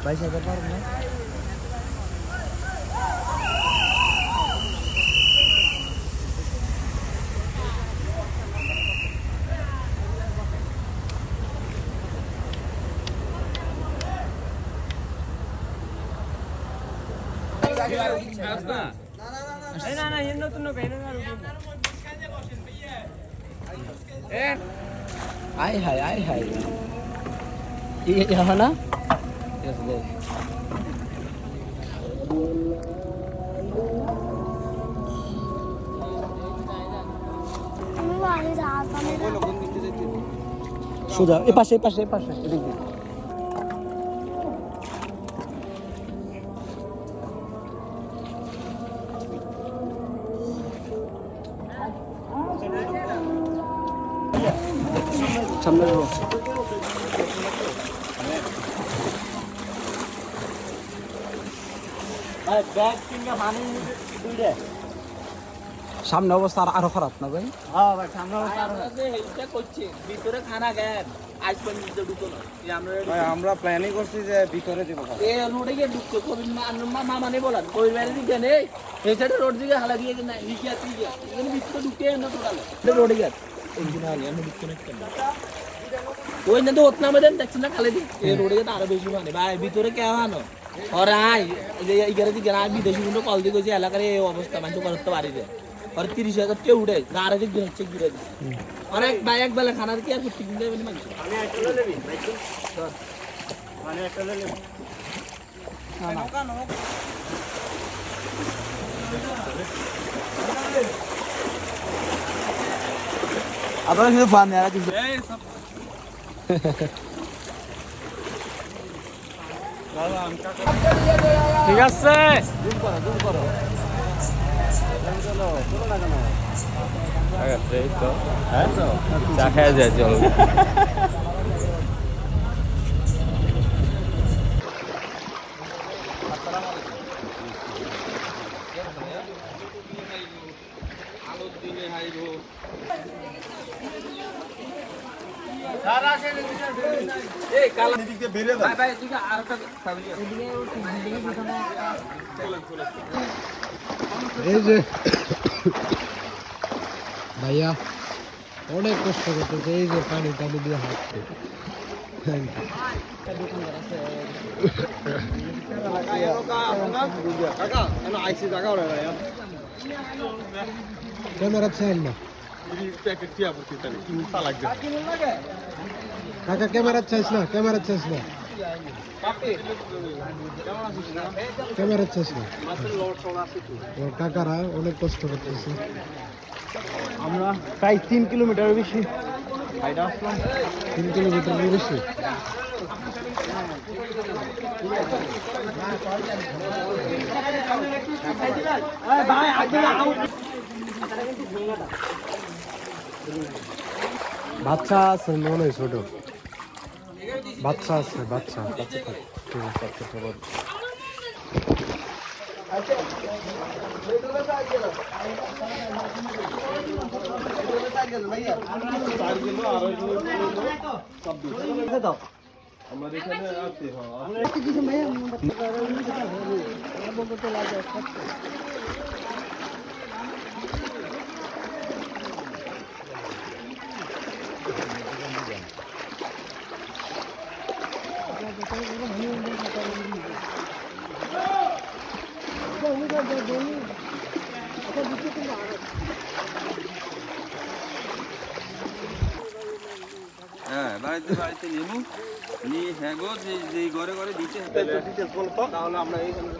22,000 পারবো না। আয় হায় আয় হায় ঠিক আছে না ঠিক আছে দে সোজা এ পাশে এদিক দিয়ে সামনে রো ভাই ব্যাগ কিনে পানি দুইটা সামনে অবস্থা আরো খারাপ না ভাই হ্যাঁ ভাই সামনে অবস্থা আরো এইটা করছে ভিতরে খানা গেন আজ পর্যন্ত ঢুকো না ভাই আমরা প্ল্যানিং করছি যে ভিতরে দেব এই রোডে গিয়ে ঢুকছো কবি মা মানে বলেন কই বাইরে দিকে নেই এই সাইডে রোড দিকে হালা দিয়ে না নিচে আসি গিয়ে এখানে ভিতরে ঢুকে না টোটাল রোডে গিয়ে ইঞ্জিনিয়ার আমি ঢুকতে না ওই না তো ওতনা মধ্যে দেখছেন না খালি এই রোডে গিয়ে আরো বেশি মানে ভাই ভিতরে কে আনো আর আই এই গেরে দিকে না বিদেশি গুলো কল দিয়ে কইছে এলাকার এই অবস্থা মানে করতে পারি রে আর 30,000 কে উঠে আর এক দিন চেক করে দিই অনেক ভাই এক বেলা খানার কি আর করতে দিন দেবেন মানে আমি একটা লেবি ভাই ধর মানে একটা লেবি না না কেন আপনারা কিন্তু ফান নেয়া কিছু এই সব ঠিক আছে জুম করো চলো চলো না কেন আগে তো হ্যাঁ তো চা খেয়ে যায় চলো আলো দিনে হাইরো সারা আসে এই কালা দিকে বেরে দাও ভাই ভাই এদিকে আরেকটা ফ্যামিলি এদিকে বিল্ডিং এর পিছনে এই যে ভাইয়া অনেক কষ্ট করতেছে এই যে পানি টানি দিয়ে হাঁটছে ক্যামেরা চাই না কাকা ক্যামেরা চাইছ না ক্যামেরা চাইছ না ক্যামেরা চাইছ না কাকারা অনেক কষ্ট করতেছে আমরা প্রায় 3 কিলোমিটার বেশি 3 কিলোমিটার বেশি বাচ্চা আছে মনে হয় ছোট বাচ্চা আছে বাচ্চা ঠিক আছে আমাদের এখানে আছে হ্যাঁ বাড়িতে নেবো নিয়ে হ্যাঁ গো যে ঘরে ঘরে দিতে তাহলে আমরা এইখানে